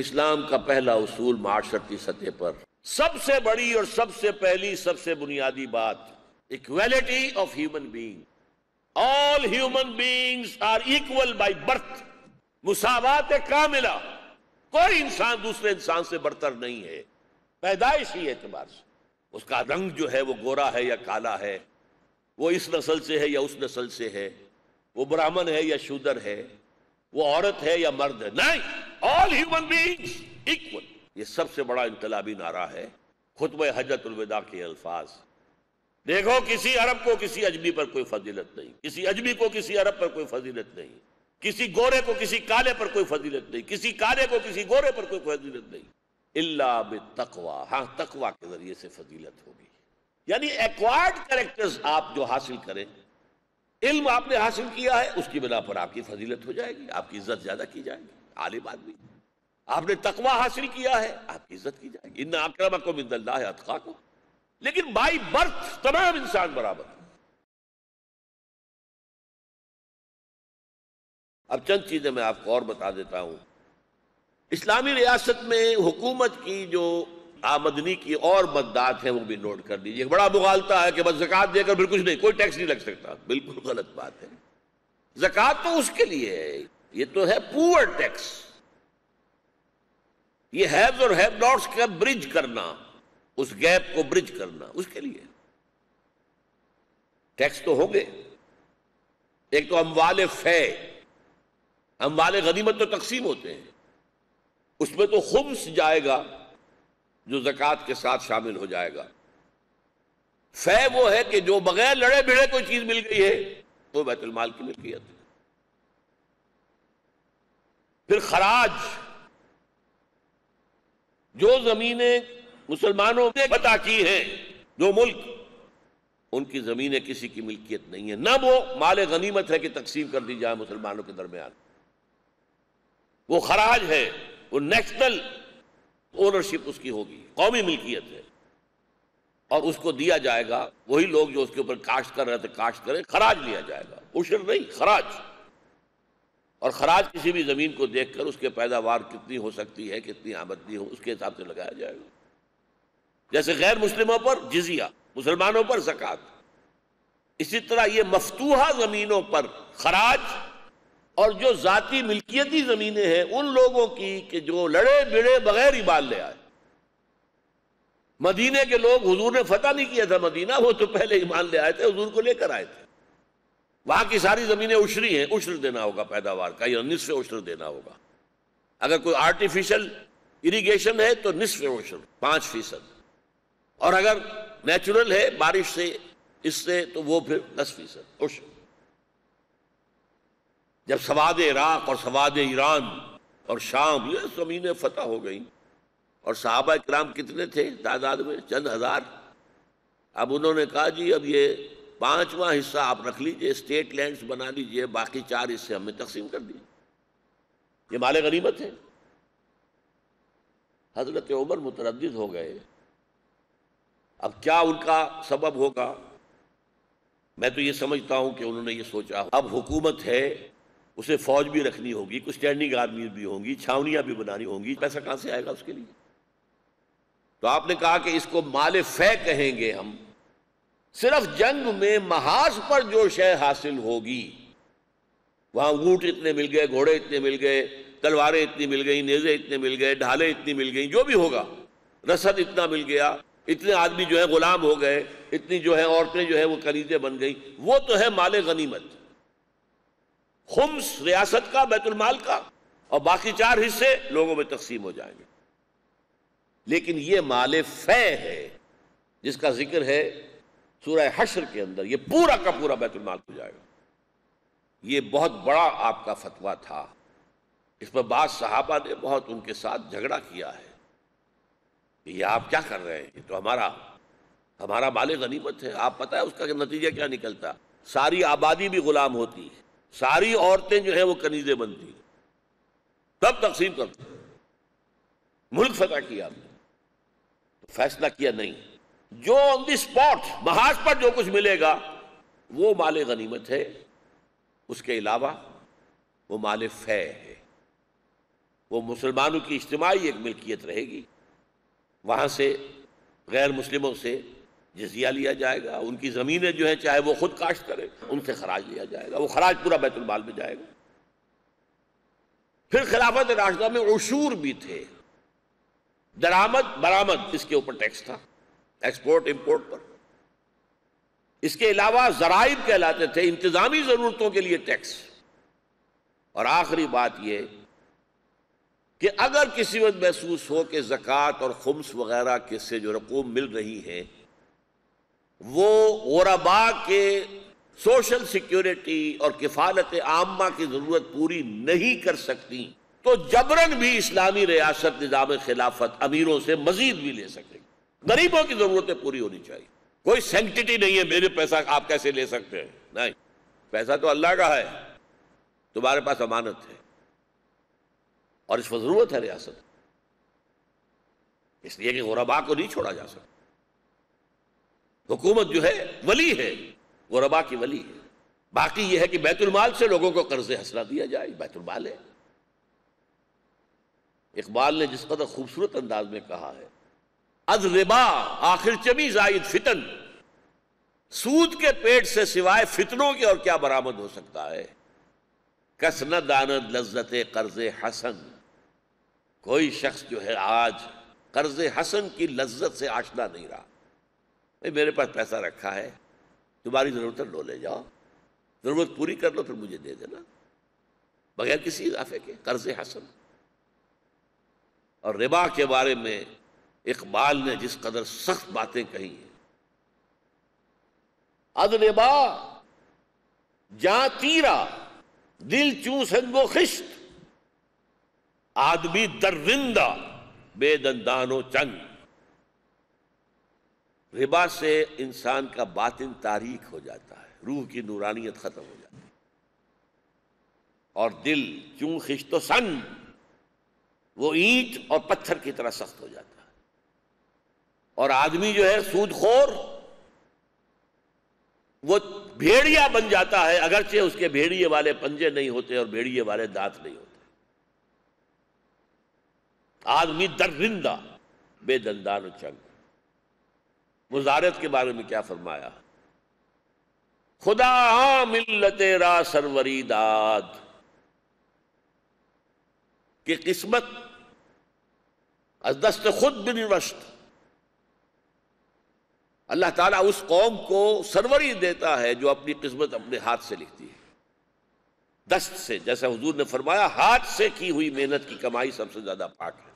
اسلام کا پہلا اصول معاشرتی سطح پر سب سے بڑی اور سب سے پہلی سب سے بنیادی بات equality of human being. All human beings are equal by birth. مساوات کاملہ. کوئی انسان دوسرے انسان سے برتر نہیں ہے پیدائشی اعتبار سے. اس کا رنگ جو ہے وہ گورا ہے یا کالا ہے، وہ اس نسل سے ہے یا اس نسل سے ہے، وہ برہمن ہے یا شودر ہے، وہ عورت ہے یا مرد ہے. نہیں، آل ہیومن بینگز ایکول. یہ سب سے بڑا انقلابی نعرہ ہے خطبہ حجۃ الوداع کے الفاظ. دیکھو، کسی عرب کو کسی اجمی پر کوئی فضیلت نہیں، کسی اجمی کو کسی عرب پر کوئی فضیلت نہیں، کسی گورے کو کسی کالے پر کوئی فضیلت نہیں، کسی کالے کو کسی گورے پر کوئی فضیلت نہیں، الا بالتقوی. ہاں، تقوی کے ذریعے سے فضیلت ہوگی. یعنی ایکوائرڈ کریکٹرز آپ جو حاصل کریں، علم آپ نے حاصل کیا ہے، اس کی بنا پر آپ کی فضیلت ہو جائے گی، آپ کی عزت زیادہ کی جائے گی. عالم آدمی، آپ نے تقوی حاصل کیا ہے، آپ کی عزت کی جائے گی. ان اکرمکم عند اللہ اتقاکم. لیکن بائی برتھ تمام انسان برابر. اب چند چیزیں میں آپ کو اور بتا دیتا ہوں. اسلامی ریاست میں حکومت کی جو آمدنی کی اور مدات ہیں وہ بھی نوٹ کر لیجیے. بڑا مغالطہ ہے کہ بس زکوٰۃ دے کر پھر کچھ نہیں، کوئی ٹیکس نہیں لگ سکتا. بالکل غلط بات ہے. زکوٰۃ تو اس کے لیے ہے، یہ تو ہے پور ٹیکس. یہ ہیوز اور ہیو ناٹس کا برج کرنا، اس گیپ کو برج کرنا، اس کے لیے ٹیکس تو ہوں گے. ایک تو اموال فے، اموال غنیمت تو تقسیم ہوتے ہیں، اس میں تو خمس جائے گا جو زکوٰۃ کے ساتھ شامل ہو جائے گا. فے وہ ہے کہ جو بغیر لڑے بھیڑے کوئی چیز مل گئی ہے وہ بیت المال کی ملکیت ہے. پھر خراج، جو زمینیں مسلمانوں نے فتح کی ہیں، جو ملک، ان کی زمینیں کسی کی ملکیت نہیں ہے، نہ وہ مال غنیمت ہے کہ تقسیم کر دی جائے مسلمانوں کے درمیان. وہ خراج ہے، وہ نیشنل اونرشپ اس کی ہوگی، قومی ملکیت ہے، اور اس کو دیا جائے گا. وہی لوگ جو اس کے اوپر کاشت کر رہے تھے کاشت کریں، خراج لیا جائے گا، عشر نہیں، خراج. اور خراج کسی بھی زمین کو دیکھ کر اس کے پیداوار کتنی ہو سکتی ہے، کتنی آمدنی ہو، اس کے حساب سے لگایا جائے گا. جیسے غیر مسلموں پر جزیہ، مسلمانوں پر زکوٰۃ، اسی طرح یہ مفتوحہ زمینوں پر خراج. اور جو ذاتی ملکیتی زمینیں ہیں ان لوگوں کی کہ جو لڑے بڑے بغیر ایمان لے آئے. مدینے کے لوگ، حضور نے فتح نہیں کیا تھا مدینہ، وہ تو پہلے ایمان لے آئے تھے، حضور کو لے کر آئے تھے. وہاں کی ساری زمینیں عشری ہیں، عشر دینا ہوگا پیداوار کا، یا نصف عشر دینا ہوگا. اگر کوئی آرٹیفیشل اریگیشن ہے تو نصف عشر، 5%. اور اگر نیچرل ہے بارش سے، اس سے، تو وہ پھر 10% عشر. جب سواد عراق اور سواد ایران اور شام یہ زمینیں فتح ہو گئیں، اور صحابہ کرام کتنے تھے تعداد میں؟ چند ہزار. اب انہوں نے کہا جی اب یہ 5واں حصہ آپ رکھ لیجئے، اسٹیٹ لینڈز بنا لیجئے، باقی 4 حصے ہمیں تقسیم کر دیے. یہ مال غنیمت ہے. حضرت عمر متردد ہو گئے. اب کیا ان کا سبب ہوگا؟ میں تو یہ سمجھتا ہوں کہ انہوں نے یہ سوچا اب حکومت ہے، اسے فوج بھی رکھنی ہوگی، کچھ اسٹینڈنگ آرمیز بھی ہوں گی، چھاونیاں بھی بنانی ہوں گی، پیسہ کہاں سے آئے گا اس کے لیے؟ تو آپ نے کہا کہ اس کو مال فے کہیں گے ہم. صرف جنگ میں محاذ پر جو شے حاصل ہوگی، وہاں اونٹ اتنے مل گئے، گھوڑے اتنے مل گئے، تلواریں اتنی مل گئیں، نیزے اتنے مل گئے، ڈھالیں اتنی مل گئیں، جو بھی ہوگا، رسد اتنا مل گیا، اتنے آدمی جو ہیں غلام ہو گئے، اتنی جو ہیں عورتیں جو ہیں وہ کنیزیں بن گئیں، وہ تو ہے مال غنیمت. خمس ریاست کا، بیت المال کا، اور باقی 4 حصے لوگوں میں تقسیم ہو جائیں گے. لیکن یہ مال فے ہے جس کا ذکر ہے سورہ حشر کے اندر، یہ پورا کا پورا بیت المال ہو جائے گا. یہ بہت بڑا آپ کا فتویٰ تھا. اس پر بعض صحابہ نے بہت ان کے ساتھ جھگڑا کیا ہے کہ یہ آپ کیا کر رہے ہیں، یہ تو ہمارا مال غنیمت ہے. آپ پتہ ہے اس کا نتیجہ کیا نکلتا؟ ساری آبادی بھی غلام ہوتی، ساری عورتیں جو ہیں وہ کنیزیں بنتی، تب تقسیم کرتے. ملک فتح کیا آپ نے تو فیصلہ کیا نہیں، جو آن دی اسپاٹ محاذ پر جو کچھ ملے گا وہ مال غنیمت ہے، اس کے علاوہ وہ مال فے ہے. وہ مسلمانوں کی اجتماعی ایک ملکیت رہے گی، وہاں سے غیر مسلموں سے جزیہ لیا جائے گا، ان کی زمینیں جو ہیں چاہے وہ خود کاشت کرے ان سے خراج لیا جائے گا، وہ خراج پورا بیت المال میں جائے گا۔ پھر خلافت راشدہ میں عشور بھی تھے، درآمد برآمد اس کے اوپر ٹیکس تھا، ایکسپورٹ امپورٹ پر۔ اس کے علاوہ ضرائب کہلاتے تھے، انتظامی ضرورتوں کے لیے ٹیکس۔ اور آخری بات یہ کہ اگر کسی وقت محسوس ہو کہ زکوٰۃ اور خمس وغیرہ کے سے جو رقوم مل رہی ہیں وہ غرباء کے سوشل سیکیورٹی اور کفالت عامہ کی ضرورت پوری نہیں کر سکتی تو جبراً بھی اسلامی ریاست نظام خلافت امیروں سے مزید بھی لے سکے گی۔ غریبوں کی ضرورتیں پوری ہونی چاہیے، کوئی سینکٹیٹی نہیں ہے میرے پیسہ آپ کیسے لے سکتے ہیں، نہیں، پیسہ تو اللہ کا ہے، تمہارے پاس امانت ہے اور اس پر ضرورت ہے ریاست، اس لیے کہ غرباء کو نہیں چھوڑا جا سکتا۔ حکومت جو ہے ولی ہے، غرباء کی ولی ہے۔ باقی یہ ہے کہ بیت المال سے لوگوں کو قرض حسنہ دیا جائے، بیت المال ہے۔ اقبال نے جس قدر خوبصورت انداز میں کہا ہے، از ربا آخر چمی زائد فتن، سود کے پیٹ سے سوائے فتنوں کے اور کیا برآمد ہو سکتا ہے؟ کس نہ داند لذت قرض حسن، کوئی شخص جو ہے آج قرض حسن کی لذت سے آشنا نہیں رہا۔ بھئی میرے پاس پیسہ رکھا ہے، تمہاری ضرورت ہے لو لے جاؤ، ضرورت پوری کر لو پھر مجھے دے دینا، بغیر کسی اضافے کے، قرض حسن۔ اور ربا کے بارے میں اقبال نے جس قدر سخت باتیں کہی ہیں، از ربا جاں تیرا دل چوں سنگ و خشت، آدمی درندہ بے دندان و چنگ۔ ربا سے انسان کا باطن تاریک ہو جاتا ہے، روح کی نورانیت ختم ہو جاتی ہے، اور دل چوں خشت و سنگ، وہ اینٹ اور پتھر کی طرح سخت ہو جاتا ہے۔ اور آدمی جو ہے سود خور، وہ بھیڑیا بن جاتا ہے، اگرچہ اس کے بھیڑیے والے پنجے نہیں ہوتے اور بھیڑیے والے دانت نہیں ہوتے۔ آدمی درندہ بے دندان و چنگ۔ مزارت کے بارے میں کیا فرمایا؟ خدا ہاں ملت را سروری داد، کہ قسمت از دست خود بنوشت، اللہ تعالیٰ اس قوم کو سروری دیتا ہے جو اپنی قسمت اپنے ہاتھ سے لکھتی ہے، دست سے، جیسا حضور نے فرمایا ہاتھ سے کی ہوئی محنت کی کمائی سب سے زیادہ پاک ہے۔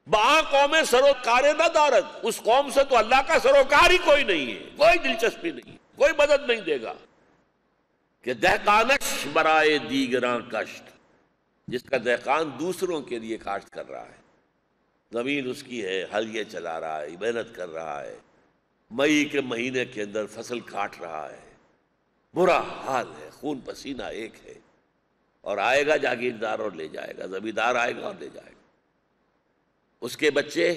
با قوم سروکار نہ دارت، اس قوم سے تو اللہ کا سروکار ہی کوئی نہیں ہے، کوئی دلچسپی نہیں، کوئی مدد نہیں دے گا۔ کہ دہقانش برائے دیگراں کشت، جس کا دہقان دوسروں کے لیے کاشت کر رہا ہے، زمین اس کی ہے، ہل یہ چلا رہا ہے، محنت کر رہا ہے، مئی کے مہینے کے اندر فصل کاٹ رہا ہے، برا حال ہے، خون پسینہ ایک ہے، اور آئے گا جاگیردار اور لے جائے گا، زمیندار آئے گا اور لے جائے گا۔ اس کے بچے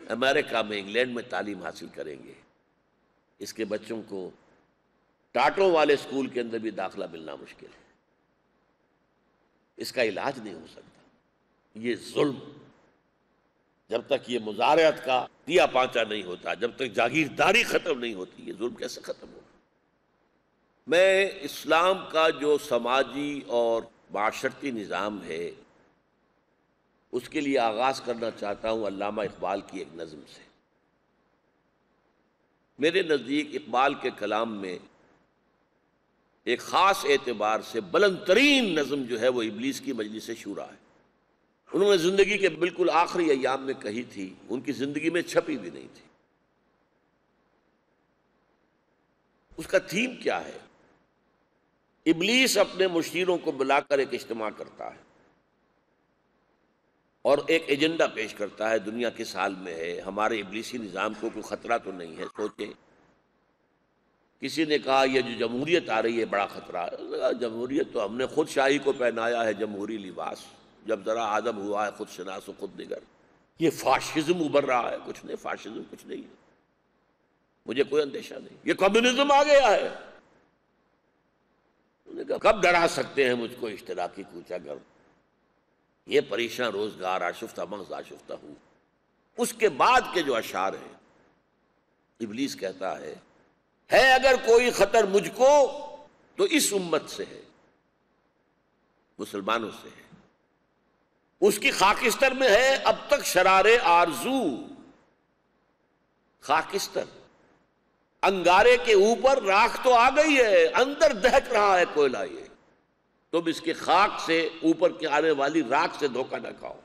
امریکہ میں، انگلینڈ میں تعلیم حاصل کریں گے، اس کے بچوں کو ٹاٹوں والے اسکول کے اندر بھی داخلہ ملنا مشکل ہے، اس کا علاج نہیں ہو سکتا۔ یہ ظلم جب تک یہ مزارعت کا دیا پانچا نہیں ہوتا، جب تک جاگیرداری ختم نہیں ہوتی، یہ ظلم کیسے ختم ہوگا؟ میں اسلام کا جو سماجی اور معاشرتی نظام ہے اس کے لیے آغاز کرنا چاہتا ہوں علامہ اقبال کی ایک نظم سے۔ میرے نزدیک اقبال کے کلام میں ایک خاص اعتبار سے بلند ترین نظم جو ہے وہ ابلیس کی مجلس شورا ہے۔ انہوں نے زندگی کے بالکل آخری ایام میں کہی تھی، ان کی زندگی میں چھپی بھی نہیں تھی۔ اس کا تھیم کیا ہے؟ ابلیس اپنے مشیروں کو بلا کر ایک اجتماع کرتا ہے اور ایک ایجنڈا پیش کرتا ہے، دنیا کس حال میں ہے، ہمارے ابلیسی نظام کو کوئی خطرہ تو نہیں ہے، سوچیں۔ کسی نے کہا یہ جو جمہوریت آ رہی ہے بڑا خطرہ ہے۔ جمہوریت تو ہم نے خود شاہی کو پہنایا ہے جمہوری لباس، جب ذرا آدم ہوا ہے خود شناس و خود نگر۔ یہ فاشزم ابھر رہا ہے، کچھ نہیں، فاشزم کچھ نہیں ہے، مجھے کوئی اندیشہ نہیں، یہ کمیونزم آ گیا ہے۔ کب ڈرا سکتے ہیں مجھ کو اشتراکی کوچہ گرد؟ یہ پریشاں روزگار آشفتہ مغز آشفتہ ہوں۔ اس کے بعد کے جو اشعار ہیں، ابلیس کہتا ہے اگر کوئی خطر مجھ کو تو اس امت سے ہے، مسلمانوں سے ہے۔ اس کی خاکستر میں ہے اب تک شرار آرزو، خاکستر، انگارے کے اوپر راکھ تو آ گئی ہے، اندر دہک رہا ہے کوئلہ۔ یہ تم اس کی خاک سے، اوپر کے آنے والی راکھ سے دھوکہ نہ کھاؤ۔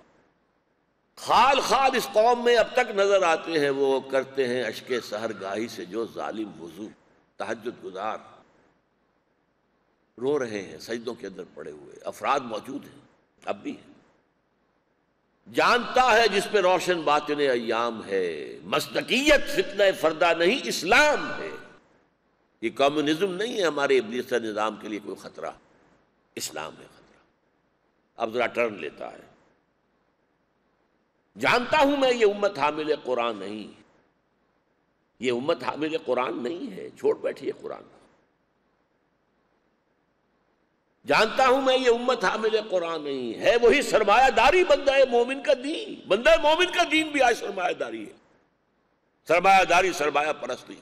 خال خال اس قوم میں اب تک نظر آتے ہیں، وہ کرتے ہیں اشک سحر گاہی سے جو ظالم وضو، تہجد گزار رو رہے ہیں، سجدوں کے اندر پڑے ہوئے افراد موجود ہیں، اب بھی ہیں۔ جانتا ہے جس پہ روشن باطن ایام ہے، مصداقیت فتنہ فردہ نہیں اسلام ہے۔ یہ کمیونزم نہیں ہے ہمارے ابلیس نظام کے لیے کوئی خطرہ، اسلام ہے خطرہ۔ اب ذرا ٹرن لیتا ہے، جانتا ہوں میں یہ امت حامل قرآن نہیں، یہ امت حامل قرآن نہیں ہے، چھوڑ بیٹھیے قرآن۔ جانتا ہوں میں یہ امت حامل قرآن نہیں ہے، وہی سرمایہ داری بندہ مومن کا دین، بندہ مومن کا دین بھی آج سرمایہ داری ہے، سرمایہ داری، سرمایہ پرستی۔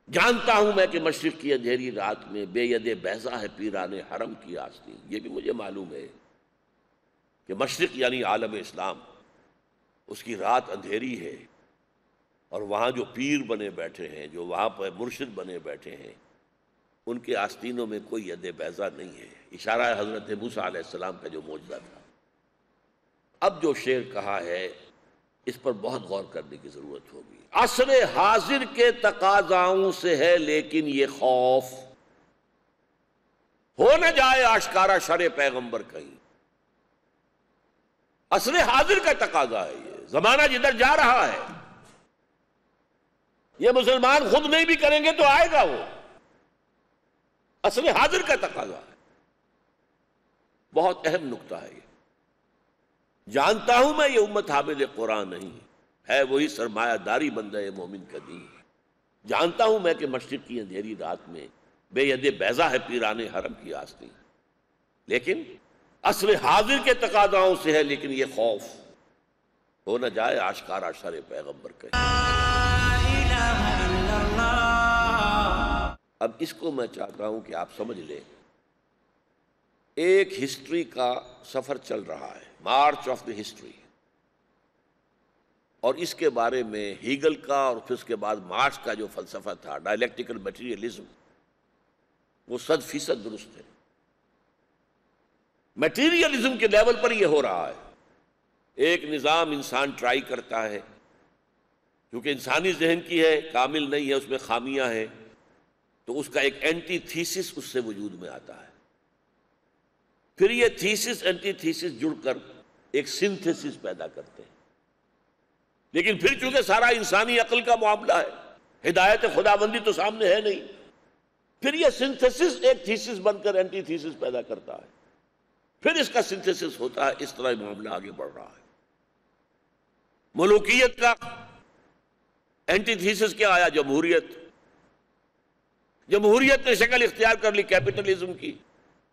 جانتا ہوں میں کہ مشرق کی اندھیری رات میں بے ید بیضا ہے پیران حرم کی آستین۔ یہ بھی مجھے معلوم ہے کہ مشرق یعنی عالم اسلام، اس کی رات اندھیری ہے، اور وہاں جو پیر بنے بیٹھے ہیں، جو وہاں پہ مرشد بنے بیٹھے ہیں، ان کے آستینوں میں کوئی ید بیضا نہیں ہے۔ اشارہ ہے حضرت موسیٰ علیہ السلام کا جو معجزہ تھا۔ اب جو شعر کہا ہے اس پر بہت غور کرنے کی ضرورت ہوگی۔ عصر حاضر کے تقاضاؤں سے ہے لیکن یہ خوف، ہو نہ جائے آشکارا شر پیغمبر کہیں۔ عصر حاضر کا تقاضا ہے، یہ زمانہ جدھر جا رہا ہے، یہ مسلمان خود نہیں بھی کریں گے تو آئے گا وہ، عصر حاضر کا تقاضا ہے۔ بہت اہم نکتہ ہے یہ۔ جانتا ہوں میں یہ امت حامل قرآن نہیں ہے، وہی سرمایہ داری بندہ مومن کا دین۔ جانتا ہوں میں کہ مشرق کی اندھیری رات میں بے ید بیضا ہے پیران حرم کی آستین، لیکن عصر حاضر کے تقاضاؤں سے ہے لیکن یہ خوف، ہو نہ جائے آشکارا شر پیغمبر کہیں۔ اب اس کو میں چاہتا ہوں کہ آپ سمجھ لیں، ایک ہسٹری کا سفر چل رہا ہے، مارچ آف دی ہسٹری، اور اس کے بارے میں ہیگل کا اور پھر اس کے بعد مارکس کا جو فلسفہ تھا، ڈائلیکٹیکل میٹیریلزم، وہ 100% درست ہے۔ میٹیریلزم کے لیول پر یہ ہو رہا ہے، ایک نظام انسان ٹرائی کرتا ہے، کیونکہ انسانی ذہن کی ہے، کامل نہیں ہے، اس میں خامیاں ہیں، تو اس کا ایک اینٹی تھیسس اس سے وجود میں آتا ہے، پھر یہ تھیسس اینٹی تھیسس جڑ کر ایک سنتھیسس پیدا کرتے ہیں۔ لیکن پھر چونکہ سارا انسانی عقل کا معاملہ ہے، ہدایت خداوندی تو سامنے ہے نہیں، پھر یہ سنتھیسس ایک تھیسس بن کر اینٹی تھیسس پیدا کرتا ہے، پھر اس کا سنتھیسس ہوتا ہے، اس طرح معاملہ آگے بڑھ رہا ہے۔ ملوکیت کا اینٹی تھیسس کیا آیا؟ جمہوریت۔ جمہوریت نے شکل اختیار کر لی کیپٹلزم کی،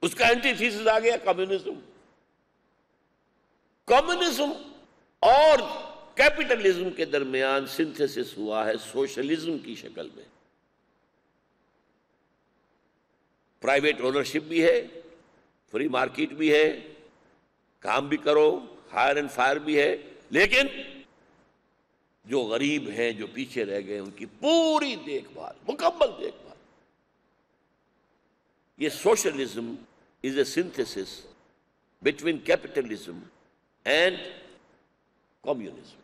اس کا اینٹی تھیسس آ گیا کمیونزم۔ کمیونزم اور کیپٹلزم کے درمیان سنتھیسس ہوا ہے سوشلزم کی شکل میں۔ پرائیویٹ اونرشپ بھی ہے، فری مارکیٹ بھی ہے، کام بھی کرو، ہائر اینڈ فائر بھی ہے، لیکن جو غریب ہیں، جو پیچھے رہ گئے، ان کی پوری دیکھ بھال، مکمل دیکھ بھال۔ یہ socialism is a synthesis between capitalism and communism.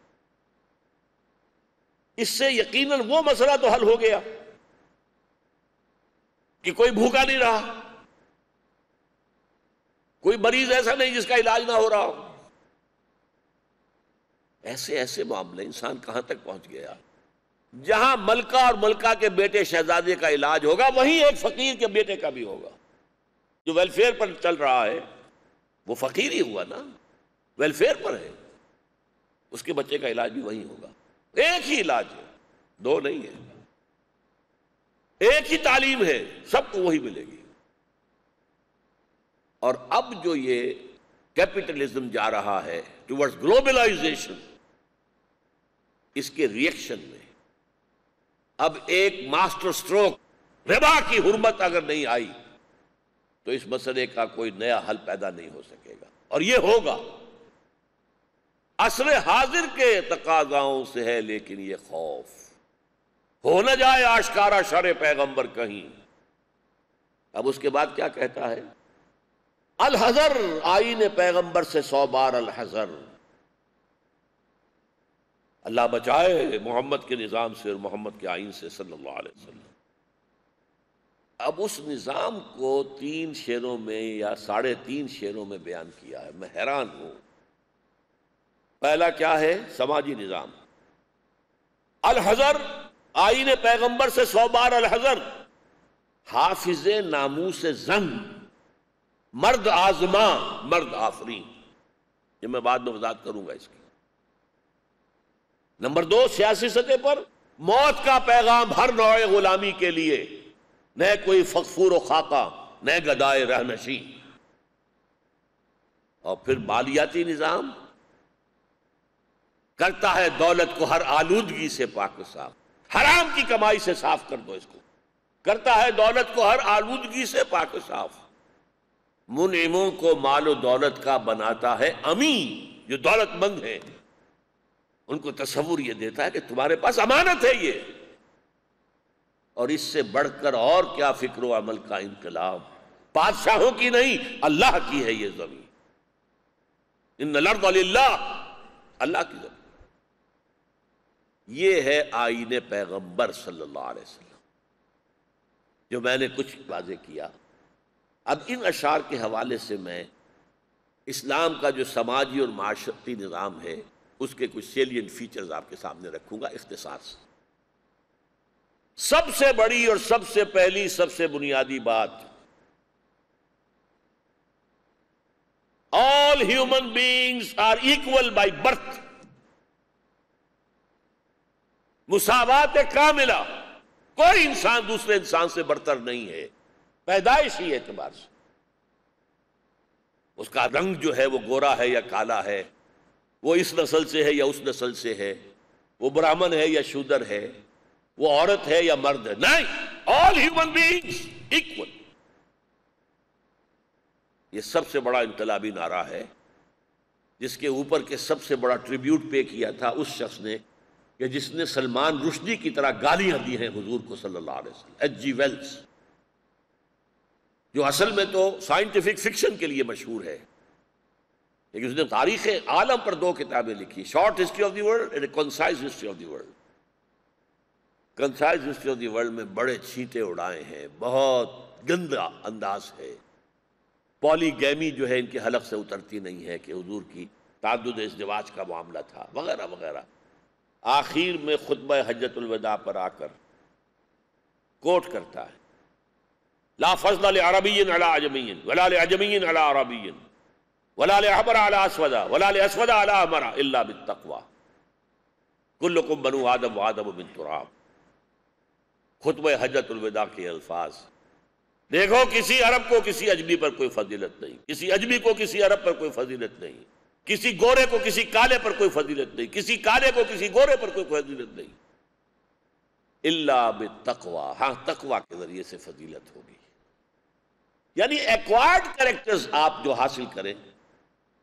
اس سے یقیناً وہ مسئلہ تو حل ہو گیا کہ کوئی بھوکا نہیں رہا، کوئی مریض ایسا نہیں جس کا علاج نہ ہو رہا ہو۔ ایسے ایسے معاملے، انسان کہاں تک پہنچ گیا؟ جہاں ملکہ اور ملکہ کے بیٹے شہزادے کا علاج ہوگا، وہیں ایک فقیر کے بیٹے کا بھی ہوگا۔ جو ویلفیئر پر چل رہا ہے وہ فقیر ہی ہوا نا، ویلفیئر پر ہے، اس کے بچے کا علاج بھی وہیں ہوگا۔ ایک ہی علاج ہے، دو نہیں ہے، ایک ہی تعلیم ہے، سب کو وہی ملے گی۔ اور اب جو یہ کیپٹلزم جا رہا ہے ٹورڈز گلوبلائزیشن، اس کے ریئیکشن میں اب ایک ماسٹر سٹروک ربا کی حرمت اگر نہیں آئی تو اس مسئلے کا کوئی نیا حل پیدا نہیں ہو سکے گا، اور یہ ہوگا عصر حاضر کے تقاضاؤں سے ہے، لیکن یہ خوف ہو نہ جائے آشکارا شر پیغمبر کہیں۔ اب اس کے بعد کیا کہتا ہے؟ الحذر، آئین پیغمبر سے 100 بار الحذر، اللہ بچائے محمد کے نظام سے اور محمد کے آئین سے صلی اللہ علیہ وسلم۔ اب اس نظام کو 3 شعروں میں یا 3.5 شعروں میں بیان کیا ہے، میں حیران ہوں۔ پہلا کیا ہے؟ سماجی نظام، الحذر، آئین پیغمبر سے 100 بار الحذر، حافظ ناموس زن، مرد آزما مرد آفرین، یہ میں بعد میں وضاحت کروں گا اس کی۔ نمبر 2، سیاسی سطح پر موت کا پیغام ہر نوع غلامی کے لیے، نہ کوئی فغفور و خاقہ، نہ گدائے رہنشی۔ اور پھر مالیاتی نظام کرتا ہے دولت کو ہر آلودگی سے پاک و صاف، حرام کی کمائی سے صاف کر دو اس کو، کرتا ہے دولت کو ہر آلودگی سے پاک و صاف، منعموں کو مال و دولت کا بناتا ہے امین، جو دولت مند ہیں ان کو تصور یہ دیتا ہے کہ تمہارے پاس امانت ہے یہ۔ اور اس سے بڑھ کر اور کیا فکر و عمل کا انقلاب، بادشاہوں کی نہیں، اللہ کی ہے یہ زمین، ان الارض للہ، اللہ کی زمین۔ یہ ہے آئین پیغمبر صلی اللہ علیہ وسلم جو میں نے کچھ واضح کیا۔ اب ان اشعار کے حوالے سے میں اسلام کا جو سماجی اور معاشرتی نظام ہے اس کے کچھ سیلینٹ فیچرز آپ کے سامنے رکھوں گا اختصار سے۔ سب سے بڑی اور سب سے پہلی، سب سے بنیادی بات، all human beings are equal by birth، مساوات کاملہ، کوئی انسان دوسرے انسان سے برتر نہیں ہے پیدائشی اعتبار سے، اس کا رنگ جو ہے وہ گورا ہے یا کالا ہے، وہ اس نسل سے ہے یا اس نسل سے ہے، وہ برہمن ہے یا شودر ہے، وہ عورت ہے یا مرد ہے، نہیں، all human beings equal۔ یہ سب سے بڑا انقلابی نعرہ ہے جس کے اوپر کے سب سے بڑا ٹریبیوٹ پے کیا تھا اس شخص نے کہ جس نے سلمان رشدی کی طرح گالیاں دی ہیں حضور کو صلی اللہ علیہ وسلم، ایچ جی ویلز، جو اصل میں تو سائنٹیفک فکشن کے لیے مشہور ہے، لیکن اس نے تاریخ عالم پر 2 کتابیں لکھی، short history of the world and concise history of the world. Concise history of the world میں بڑے چھینٹے اڑائے ہیں، بہت گندا انداز ہے، پولی گیمی جو ہے ان کے حلق سے اترتی نہیں ہے کہ حضور کی تعدد ازدواج کا معاملہ تھا، وغیرہ وغیرہ۔ آخر میں خطبہ حجۃ الوداع پر آ کر کوٹ کرتا ہے، لا فضل لعربی علی عجمی ولا لعجمی علی عربی ولا لأحمر علی اسود ولا لأسود علی احمر الا بالتقوی کلکم بنو آدم وآدم من تراب۔ خطبہ حجۃ الوداع کے الفاظ دیکھو، کسی عرب کو کسی اجمی پر کوئی فضیلت نہیں، کسی اجمی کو کسی عرب پر کوئی فضیلت نہیں، کسی گورے کو کسی کالے پر کوئی فضیلت نہیں، کسی کالے کو کسی گورے پر کوئی فضیلت نہیں، الا بالتقوی، ہاں تقوی کے ذریعے سے فضیلت ہوگی۔ یعنی ایکوائرڈ کریکٹرز آپ جو حاصل کریں،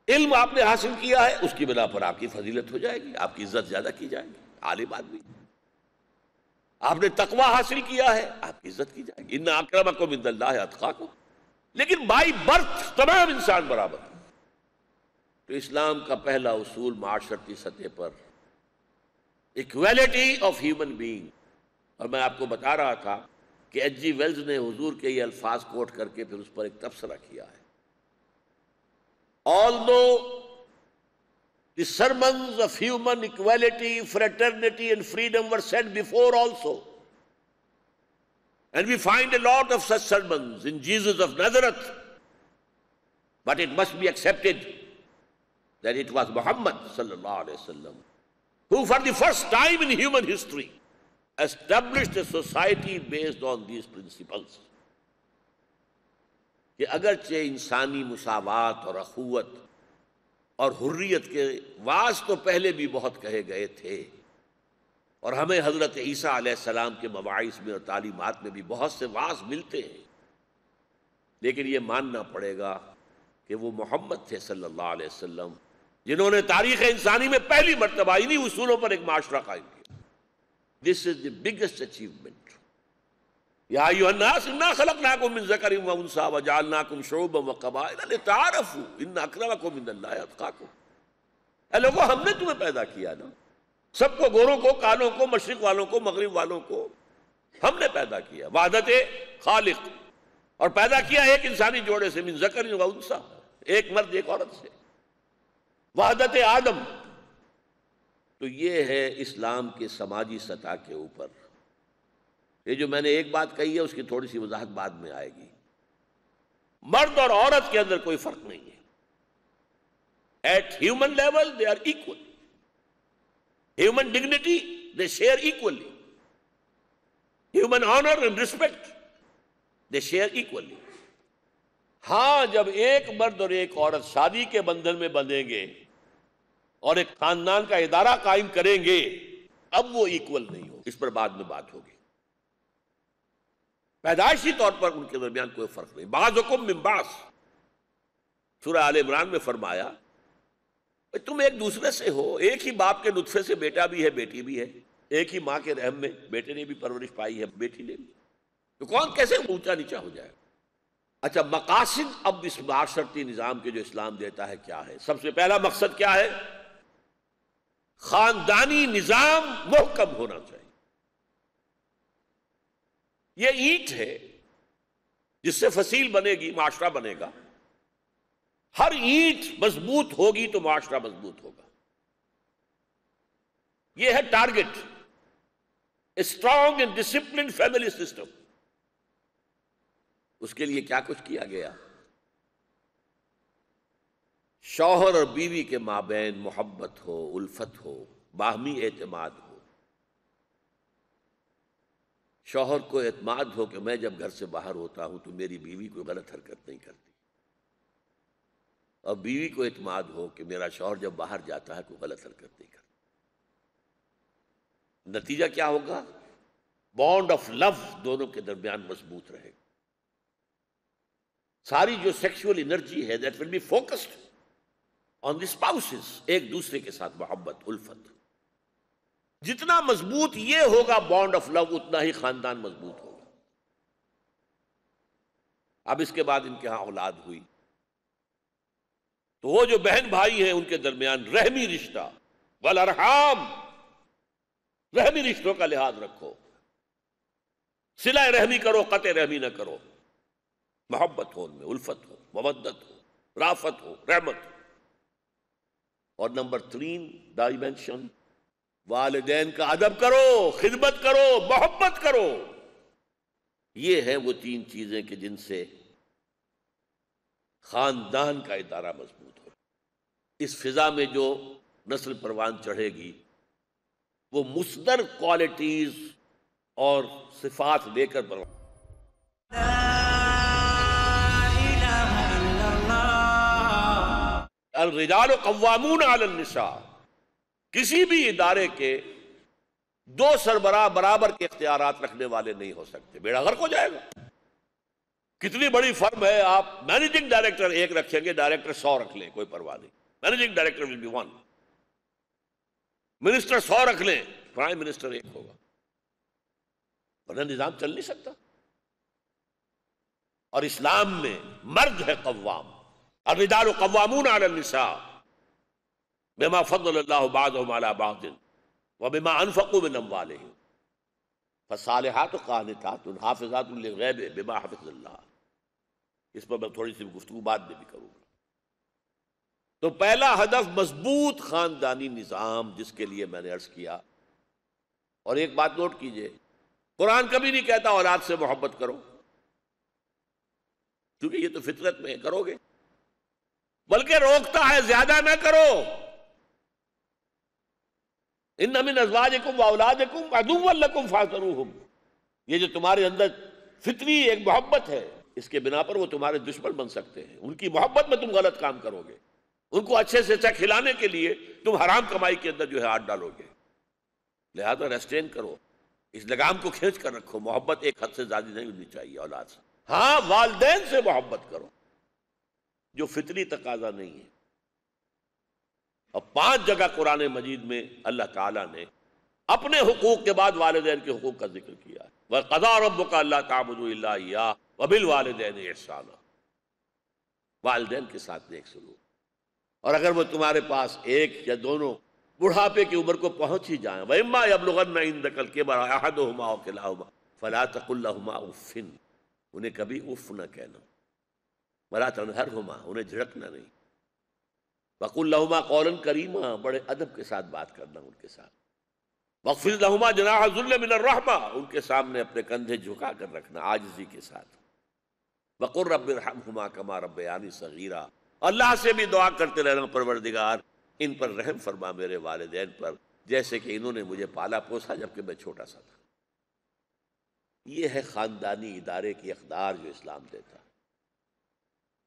علم آپ نے حاصل کیا ہے اس کی بنا پر آپ کی فضیلت ہو جائے گی، آپ کی عزت زیادہ کی جائے گی، عالم آدمی۔ آپ نے تقوی حاصل کیا ہے آپ کی عزت کی جائے گی، ان اکرمکم عند اللہ اتقاکم۔ لیکن بائی برتھ تمام انسان برابر۔ تو اسلام کا پہلا اصول معاشرتی سطح پر ایکویلٹی آف ہیومن بینگ، اور میں آپ کو بتا رہا تھا کہ ایچ جی ویلز نے حضور کے یہ الفاظ کوٹ کر کے پھر اس پر ایک تبصرہ کیا ہے۔ Although the sermons of human equality, fraternity and freedom were said before also, and we find a lot of such sermons in Jesus of Nazareth, but it must be accepted that it was Muhammad sallallahu alaihi wasallam who for the first time in human history established a society based on these principles. کہ اگرچہ انسانی مساوات اور اخوت اور حریت کے واعظ تو پہلے بھی بہت کہے گئے تھے، اور ہمیں حضرت عیسیٰ علیہ السلام کے مواعظ میں اور تعلیمات میں بھی بہت سے واعظ ملتے ہیں، لیکن یہ ماننا پڑے گا کہ وہ محمد تھے صلی اللہ علیہ وسلم جنہوں نے تاریخ انسانی میں پہلی مرتبہ انہی اصولوں پر ایک معاشرہ قائم کیا۔ دس از دی بگیسٹ اچیومنٹ۔ یا ایھا الناس انا خلقناکم من ذکر و انثی وجعلناکم شعوبا وقبائل لتعارفوا ان اکرمکم عند اللہ اتقاکم۔ اے لوگوں، ہم نے تمہیں پیدا کیا نا، سب کو، گوروں کو، کالوں کو، مشرق والوں کو، مغرب والوں کو ہم نے پیدا کیا، وحدت خالق، اور پیدا کیا ایک انسانی جوڑے سے، من ذکر و انثی، ایک مرد ایک عورت سے، وحدت آدم۔ تو یہ ہے اسلام کے سماجی سطح کے اوپر۔ یہ جو میں نے ایک بات کہی ہے اس کی تھوڑی سی وضاحت بعد میں آئے گی۔ مرد اور عورت کے اندر کوئی فرق نہیں ہے۔ At human level they are equal, human dignity they share equally, human honour and respect they share equally. ہاں، جب ایک مرد اور ایک عورت شادی کے بندھن میں بندھیں گے اور ایک خاندان کا ادارہ قائم کریں گے، اب وہ ایکول نہیں ہو، اس پر بعد میں بات ہوگی۔ پیدائشی طور پر ان کے درمیان کوئی فرق نہیں۔ بعضکم من بعض، سورہ آل عمران میں فرمایا تم ایک دوسرے سے ہو، ایک ہی باپ کے نطفے سے بیٹا بھی ہے، بیٹی بھی ہے، ایک ہی ماں کے رحم میں بیٹے نے بھی پرورش پائی ہے، بیٹی نے بھی، تو کون کیسے اونچا نیچا ہو جائے؟ اچھا، مقاصد اب اس معاشرتی نظام کے جو اسلام دیتا ہے کیا ہے؟ سب سے پہلا مقصد کیا ہے؟ خاندانی نظام محکم ہونا چاہیے۔ یہ اینٹ ہے جس سے فصیل بنے گی، معاشرہ بنے گا۔ ہر اینٹ مضبوط ہوگی تو معاشرہ مضبوط ہوگا۔ یہ ہے target, a strong and disciplined family system. اس کے لیے کیا کچھ کیا گیا؟ شوہر اور بیوی کے مابین محبت ہو، الفت ہو، باہمی اعتماد ہو۔ شوہر کو اعتماد ہو کہ میں جب گھر سے باہر ہوتا ہوں تو میری بیوی کوئی غلط حرکت نہیں کرتی، اور بیوی کو اعتماد ہو کہ میرا شوہر جب باہر جاتا ہے کوئی غلط حرکت نہیں کرتا۔ نتیجہ کیا ہوگا؟ بانڈ آف لو دونوں کے درمیان مضبوط رہے گا۔ ساری جو سیکشول انرجی ہے that will be focused on the spouses, ایک دوسرے کے ساتھ محبت، الفت۔ جتنا مضبوط یہ ہوگا بانڈ آف لو، اتنا ہی خاندان مضبوط ہوگا۔ اب اس کے بعد ان کے ہاں اولاد ہوئی تو وہ جو بہن بھائی ہیں ان کے درمیان رحمی رشتہ، والارحام، رحمی رشتوں کا لحاظ رکھو، صلہ رحمی کرو، قطع رحمی نہ کرو، محبت ہو، ان میں الفت ہو، مودت ہو، رافت ہو، رحمت ہو۔ اور نمبر 3 ڈائمینشن، والدین کا ادب کرو، خدمت کرو، محبت کرو۔ یہ ہیں وہ 3 چیزیں کہ جن سے خاندان کا ادارہ مضبوط ہو۔ اس فضا میں جو نسل پروان چڑھے گی وہ مصدر کوالٹیز اور صفات لے کر پروان۔ الرجال قوامون علی النساء، کسی بھی ادارے کے 2 سربراہ برابر کے اختیارات رکھنے والے نہیں ہو سکتے، بیڑا غرق ہو جائے گا۔ کتنی بڑی فرم ہے، آپ مینیجنگ ڈائریکٹر 1 رکھیں گے، ڈائریکٹر 100 رکھ لیں، کوئی پرواہ نہیں، managing director will be 1۔ Minister 100 رکھ لیں، پرائم منسٹر 1 ہوگا، ورنہ نظام چل نہیں سکتا۔ اور اسلام میں مرد ہے قوام، الرجال قوامون علی النساء بما فضل اللہ بعضهم علی بعض وبما انفقوا من اموالهم فالصالحات قانتات حافظات للغیب بما حفظ اللہ۔ اس پر میں تھوڑی سی گفتگو بعد میں بھی کروں گا۔ تو پہلا ہدف مضبوط خاندانی نظام، جس کے لیے میں نے عرض کیا۔ اور ایک بات نوٹ کیجئے، قرآن کبھی نہیں کہتا اولاد سے محبت کرو، کیونکہ یہ تو فطرت میں کرو گے، بلکہ روکتا ہے زیادہ نہ کرو۔ ان من ازواجکم واولادکم عدوا لکم فاحذروہم، یہ جو تمہارے اندر فطری ایک محبت ہے، اس کے بنا پر وہ تمہارے دشمن بن سکتے ہیں، ان کی محبت میں تم غلط کام کرو گے۔ ان کو اچھے سے اچھا کھلانے کے لیے تم حرام کمائی کے اندر جو ہے ہاتھ ڈالو گے. لہذا ریسٹرین کرو، اس لگام کو کھینچ کر رکھو. محبت ایک حد سے زیادہ نہیں ہونی چاہیے اولاد سے. ہاں والدین سے محبت کرو جو فطری تقاضا نہیں ہے. اور 5 جگہ قرآن مجید میں اللہ تعالیٰ نے اپنے حقوق کے بعد والدین کے حقوق کا ذکر کیا ہے. وَقَضَىٰ رَبُّكَ أَلَّا تَعْبُدُوا إِلَّا إِيَّاهُ وَبِالْوَالِدَيْنِ إِحْسَانًا. والدین کے ساتھ نیک سلوک. اور اگر وہ تمہارے پاس ایک یا دونوں بڑھاپے کی عمر کو پہنچ ہی جائیں، وَإِمَّا يَبْلُغَنَّ عِندَكَ الْكِبَرَ أَحَدُهُمَا أَوْ كِلَاهُمَا فَلَا تَقُل لَّهُمَا أُفٍّ. انہیں کبھی اف نہ کہنا. وَلَا تَنْهَرْهُمَا، انہیں جھڑکنا نہیں. وَقُل لَّهُمَا قَوْلًا كَرِيمًا، بڑے ادب کے ساتھ بات کرنا ان کے ساتھ. وَاخْفِضْ لَهُمَا جَنَاحَ الذُّلِّ مِنَ الرَّحْمَةِ، ان کے سامنے اپنے کندھے جھکا کر رکھنا عاجزی کے ساتھ. وَقُل رَّبِّ ارْحَمْهُمَا كَمَا رَبَّيَانِي صَغِيرًا. اللہ سے بھی دعا کرتے رہنا، پروردگار ان پر رحم فرما میرے والدین پر، جیسے کہ انہوں نے مجھے پالا پوسا جبکہ میں چھوٹا سا تھا. یہ ہے خاندانی ادارے کی اقدار جو اسلام دیتا ہے.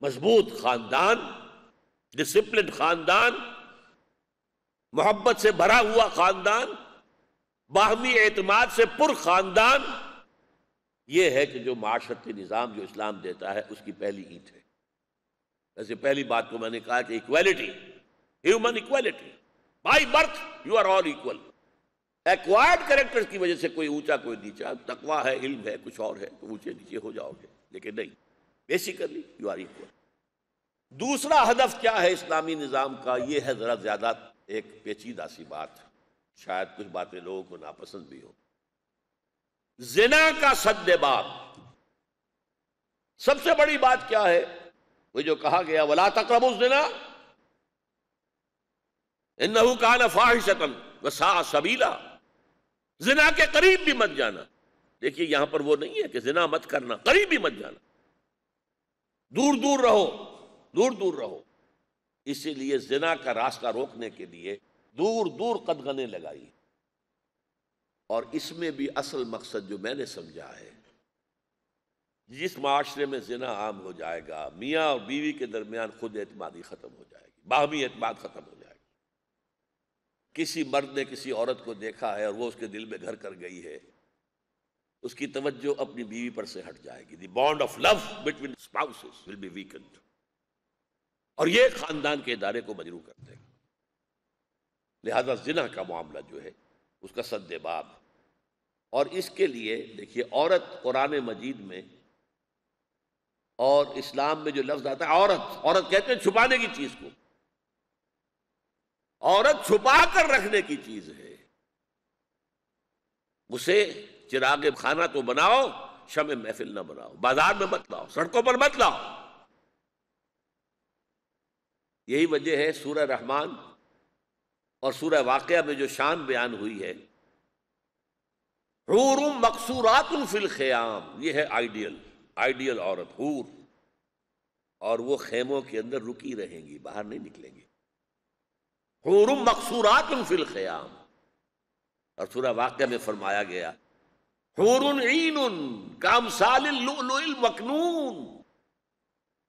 مضبوط خاندان، ڈسپلن خاندان، محبت سے بھرا ہوا خاندان، باہمی اعتماد سے پر خاندان، یہ ہے کہ جو معاشرتی نظام جو اسلام دیتا ہے اس کی پہلی اینٹ ہے. ایسے پہلی بات تو میں نے کہا کہ equality, human equality, by birth you are all equal. Acquired character کی وجہ سے کوئی اونچا کوئی نیچا، تقویٰ ہے، علم ہے، کچھ اور ہے تو اونچے نیچے ہو جاؤ گے، لیکن نہیں، بیسیکلی یو آر ایکول. دوسرا ہدف کیا ہے اسلامی نظام کا؟ یہ ہے ذرا زیادہ ایک پیچیدہ سی بات، شاید کچھ باتیں لوگوں کو ناپسند بھی ہو. زنا کا سد باب. سب سے بڑی بات کیا ہے؟ وہ جو کہا گیا وَلَا تَقْرَبُوا الزِّنَا إِنَّهُ كَانَ فَاحِشَةً وَسَاءَ سَبِيلًا. زنا کے قریب بھی مت جانا. دیکھیے یہاں پر وہ نہیں ہے کہ زنا مت کرنا، قریب بھی مت جانا. دور دور رہو، دور دور رہو. اسی لیے زنا کا راستہ روکنے کے لیے دور دور قدغنیں لگائی. اور اس میں بھی اصل مقصد جو میں نے سمجھا ہے، جس معاشرے میں زنا عام ہو جائے گا، میاں اور بیوی کے درمیان خود اعتمادی ختم ہو جائے گی، باہمی اعتماد ختم ہو جائے گی. کسی مرد نے کسی عورت کو دیکھا ہے اور وہ اس کے دل میں گھر کر گئی ہے، اس کی توجہ اپنی بیوی پر سے ہٹ جائے گی. The bond of love between spouses will be weakened. اور یہ خاندان کے ادارے کو مجروح کر دے گا. لہذا زنا کا معاملہ جو ہے اس کا سد باب. اور اس کے لیے دیکھیے عورت قرآن مجید میں اور اسلام میں جو لفظ آتا ہے عورت کہتے ہیں چھپانے کی چیز کو. عورت چھپا کر رکھنے کی چیز ہے. اسے چراغ خانہ تو بناؤ، شمع محفل نہ بناؤ. بازار میں مت لاؤ، سڑکوں پر مت لاؤ. یہی وجہ ہے سورہ رحمان اور سورہ واقعہ میں جو شان بیان ہوئی ہے، حور مقصورات فی الخیام، یہ ہے آئیڈیل عورت، حور. اور وہ خیموں کے اندر رکی رہیں گی، باہر نہیں نکلیں گی. حور مقصورات فی الخیام. اور سورہ واقعہ میں فرمایا گیا حور عین کامثال اللؤلؤ المکنون،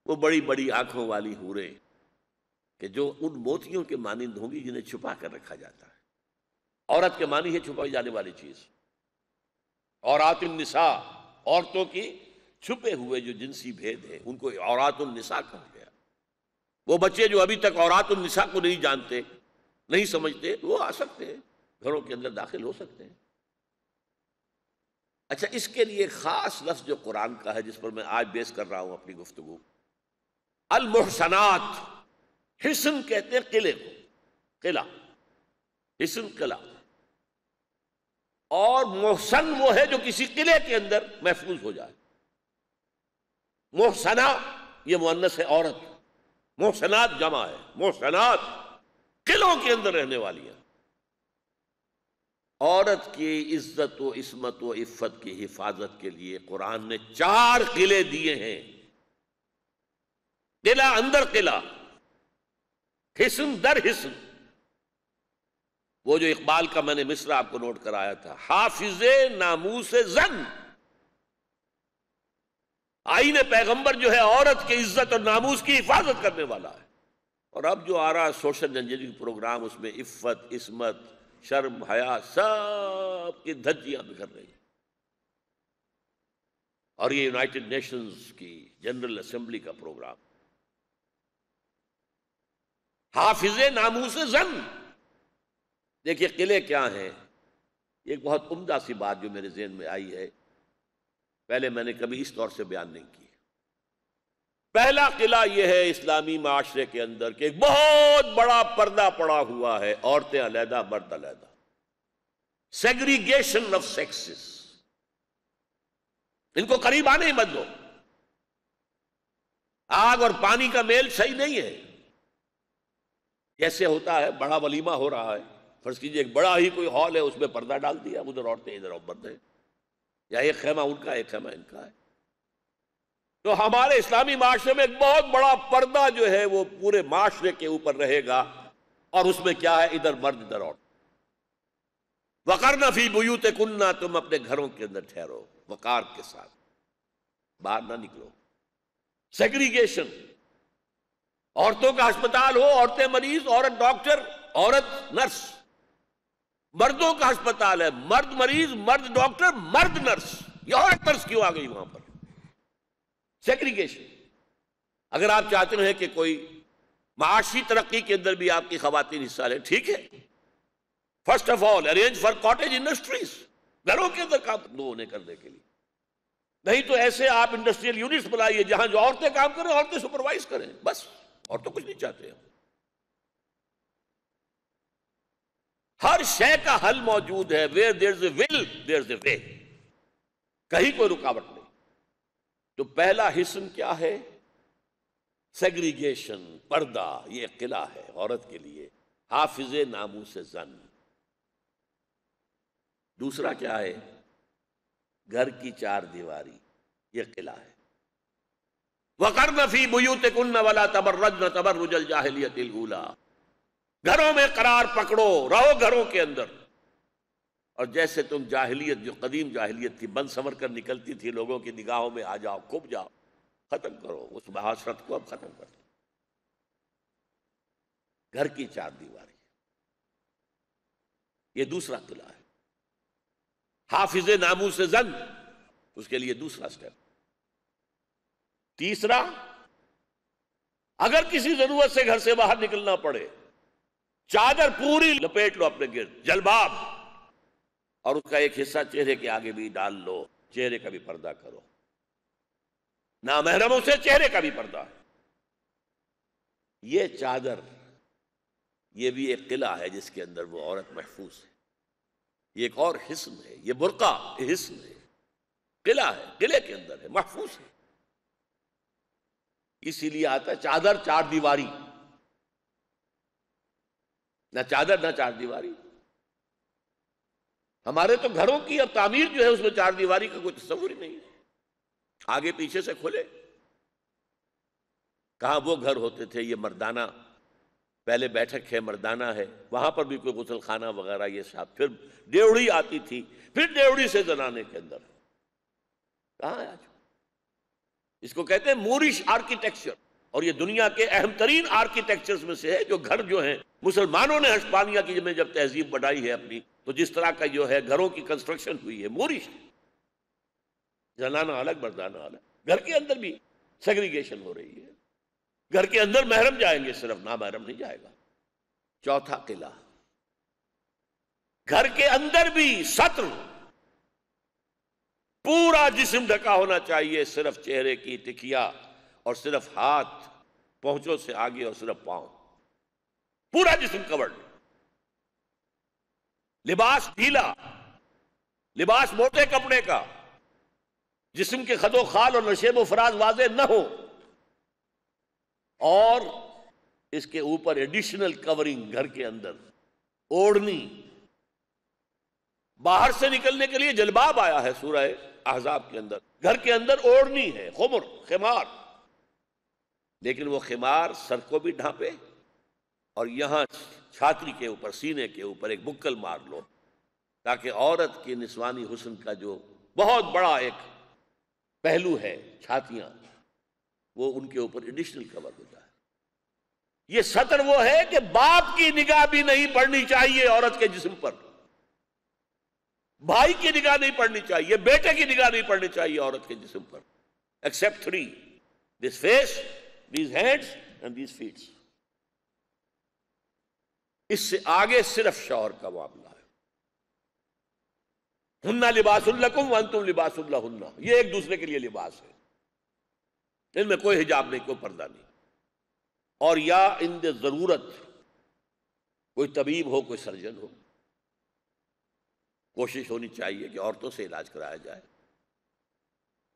وہ بڑی بڑی آنکھوں والی حوریں کہ جو ان موتیوں کے مانند ہوں گی جنہیں چھپا کر رکھا جاتا ہے. عورت کے معنی ہے چھپائی جانے والی چیز. عورات النساء، عورتوں کی چھپے ہوئے جو جنسی بھید ہیں ان کو عورات النساء کہا گیا. وہ بچے جو ابھی تک عورات النساء کو نہیں جانتے، نہیں سمجھتے، وہ آ سکتے ہیں، گھروں کے اندر داخل ہو سکتے ہیں. اچھا، اس کے لیے خاص لفظ جو قرآن کا ہے جس پر میں آج بیس کر رہا ہوں اپنی گفتگو، المحسنات. حسن کہتے ہیں قلعے کو، قلعہ، حسن قلعہ. اور محسن وہ ہے جو کسی قلعے کے اندر محفوظ ہو جائے. محسنہ یہ مؤنث ہے عورت، محسنات جمع ہے. محسنات قلعوں کے اندر رہنے والی ہیں. عورت کی عزت و عصمت و عفت کی حفاظت کے لیے قرآن نے 4 قلعے دیے ہیں. قلعہ اندر قلعہ، حسن در حسن. وہ جو اقبال کا میں نے مصرع آپ کو نوٹ کرایا تھا، حافظ ناموس زن. آئین پیغمبر جو ہے عورت کی عزت اور ناموس کی حفاظت کرنے والا ہے. اور اب جو آ رہا ہے سوشل انجینئرنگ پروگرام، اس میں عفت، عصمت، شرم، حیا، سب کی دھجیاں بکھر رہی ہیں۔ اور یہ یونائٹڈ نیشنز کی جنرل اسمبلی کا پروگرام، حافظ ناموس زن۔ دیکھیے قلعے کیا ہیں، ایک بہت عمدہ سی بات جو میرے ذہن میں آئی ہے، پہلے میں نے کبھی اس طور سے بیان نہیں کی۔ پہلا قلعہ یہ ہے اسلامی معاشرے کے اندر کہ ایک بہت بڑا پردہ پڑا ہوا ہے، عورتیں علیحدہ، مرد علیحدہ، سیگریگیشن آف سیکسز، ان کو قریب آنے ہی مت دو۔ آگ اور پانی کا میل صحیح نہیں ہے۔ کیسے ہوتا ہے، بڑا ولیمہ ہو رہا ہے، فرض کیجئے ایک بڑا ہی کوئی ہال ہے، اس میں پردہ ڈال دیا، ادھر عورتیں ادھر مرد ہیں، یا ایک خیمہ ان کا ایک خیمہ ان کا ہے۔ تو ہمارے اسلامی معاشرے میں ایک بہت بڑا پردہ جو ہے وہ پورے معاشرے کے اوپر رہے گا، اور اس میں کیا ہے، ادھر مرد ادھر عورت۔ وقرن فی بیوتکن، تم اپنے گھروں کے اندر ٹھہرو وقار کے ساتھ، باہر نہ نکلو۔ سیگریگیشن، عورتوں کا ہسپتال ہو، عورتیں مریض، عورت ڈاکٹر، عورت نرس۔ مردوں کا ہسپتال ہے، مرد مریض، مرد ڈاکٹر، مرد نرس۔ یہ عورت نرس کیوں آ گئی وہاں پر؟ سیگریگیشن۔ اگر آپ چاہتے ہیں کہ کوئی معاشی ترقی کے اندر بھی آپ کی خواتین حصہ لیں، ٹھیک ہے، first of all arrange for cottage industries, گھروں کے اندر کام دو ہونے کرنے کے لیے۔ نہیں تو ایسے آپ انڈسٹریل یونٹس بنائیے جہاں جو عورتیں کام کریں، عورتیں سپروائز کریں، بس، اور تو کچھ نہیں چاہتے ہم۔ ہر شے کا حل موجود ہے، where there's a will there's a way، کہیں کوئی رکاوٹ نہیں۔ تو پہلا حصن کیا ہے؟ سیگریگیشن، پردہ، یہ قلعہ ہے عورت کے لیے، حافظ ناموس زن۔ دوسرا کیا ہے؟ گھر کی چار دیواری، یہ قلعہ ہے۔ وَقَرْنَ فِي بُيُوتِكُنَّ وَلَا تَبَرَّجْنَ تَبَرُّجَ الْجَاهِلِيَّةِ الْأُولَىٰ، گھروں میں قرار پکڑو، رہو گھروں کے اندر، اور جیسے تم جاہلیت، جو قدیم جاہلیت تھی، بند سنور کر نکلتی تھی، لوگوں کی نگاہوں میں آ جاؤ، کھپ جاؤ، ختم کرو اس معاشرت کو، اب ختم کر دو۔ گھر کی چار دیواری، یہ دوسرا قلعہ ہے۔ حافظ ناموس زن، اس کے لیے دوسرا سٹیپ۔ تیسرا، اگر کسی ضرورت سے گھر سے باہر نکلنا پڑے، چادر پوری لپیٹ لو اپنے گرد، جلباب، اور اس کا ایک حصہ چہرے کے آگے بھی ڈال لو، چہرے کا بھی پردہ کرو۔ نامحرموں سے چہرے کا بھی پردہ۔ یہ چادر، یہ بھی ایک قلعہ ہے جس کے اندر وہ عورت محفوظ ہے۔ یہ ایک اور حصن ہے، یہ برقع حصن ہے، قلعہ ہے، قلعے کے اندر ہے، محفوظ ہے۔ اسی لیے آتا ہے چادر چار دیواری، نہ چادر نہ چار دیواری۔ ہمارے تو گھروں کی اب تعمیر جو ہے اس میں چار دیواری کا کوئی تصور ہی نہیں ہے، آگے پیچھے سے کھلے۔ کہاں وہ گھر ہوتے تھے، یہ مردانہ، پہلے بیٹھک ہے، مردانہ ہے، وہاں پر بھی کوئی غسل خانہ وغیرہ یہ سب، پھر ڈیوڑی آتی تھی، پھر ڈیوڑی سے زنانے کے اندر، کہاں ہے آج؟ اس کو کہتے ہیں مورش آرکیٹیکچر، اور یہ دنیا کے اہم ترین آرکیٹیکچرز میں سے ہے۔ جو گھر جو ہیں مسلمانوں نے ہسپانیہ کی جب تہذیب بڑھائی ہے اپنی، تو جس طرح کا جو ہے گھروں کی کنسٹرکشن ہوئی ہے، مورش، زنانہ الگ مردانہ الگ۔ گھر کے اندر بھی سیگریگیشن ہو رہی ہے، گھر کے اندر محرم جائیں گے صرف، نامحرم نہیں جائے گا۔ چوتھا قلعہ، گھر کے اندر بھی ستر، پورا جسم ڈھکا ہونا چاہیے، صرف چہرے کی ٹکیا اور صرف ہاتھ پہنچوں سے آگے اور صرف پاؤں، پورا جسم کورڈ۔ لباس ڈھیلا، لباس موٹے کپڑے کا، جسم کے خد و خال اور نشیب و فراز واضح نہ ہو، اور اس کے اوپر ایڈیشنل کورنگ گھر کے اندر، اوڑھنی۔ باہر سے نکلنے کے لیے جلباب آیا ہے سورہ احزاب کے اندر، گھر کے اندر اوڑھنی ہے، خمر، خمار، لیکن وہ خمار سر کو بھی ڈھانپے، اور یہاں چھاتری کے اوپر، سینے کے اوپر ایک بکل مار لو، تاکہ عورت کی نسوانی حسن کا جو بہت بڑا ایک پہلو ہے، چھاتیاں، وہ ان کے اوپر ایڈیشنل کور ہو جائے۔ یہ سطر وہ ہے کہ باپ کی نگاہ بھی نہیں پڑنی چاہیے عورت کے جسم پر، بھائی کی نگاہ نہیں پڑنی چاہیے، بیٹے کی نگاہ نہیں پڑنی چاہیے عورت کے جسم پر، except 3، this face, these hands and these feet. اس سے آگے صرف شوہر کا معاملہ ہے۔ ہن لباس لکم وانتم لباس لہن، یہ ایک دوسرے کے لیے لباس ہے، ان میں کوئی حجاب نہیں، کوئی پردہ نہیں۔ اور یا ان دے ضرورت کوئی طبیب ہو، کوئی سرجن ہو، کوشش ہونی چاہیے کہ عورتوں سے علاج کرایا جائے۔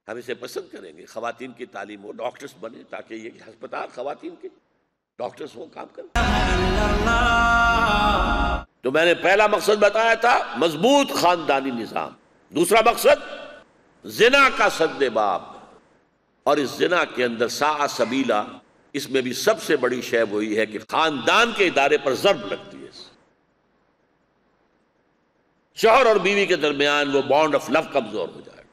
ہم اسے پسند کریں گے، خواتین کی تعلیم ہو، ڈاکٹرز بنے، تاکہ یہ ہسپتال خواتین کے ڈاکٹرز ہوں، کام کریں۔ تو میں نے پہلا مقصد بتایا تھا مضبوط خاندانی نظام، دوسرا مقصد زنا کا سد باب، اور اس زنا کے اندر ساء سبیلا، اس میں بھی سب سے بڑی شے وہی ہے کہ خاندان کے ادارے پر ضرب لگتی ہے۔ شوہر اور بیوی کے درمیان وہ بانڈ آف لو کمزور ہو جائے،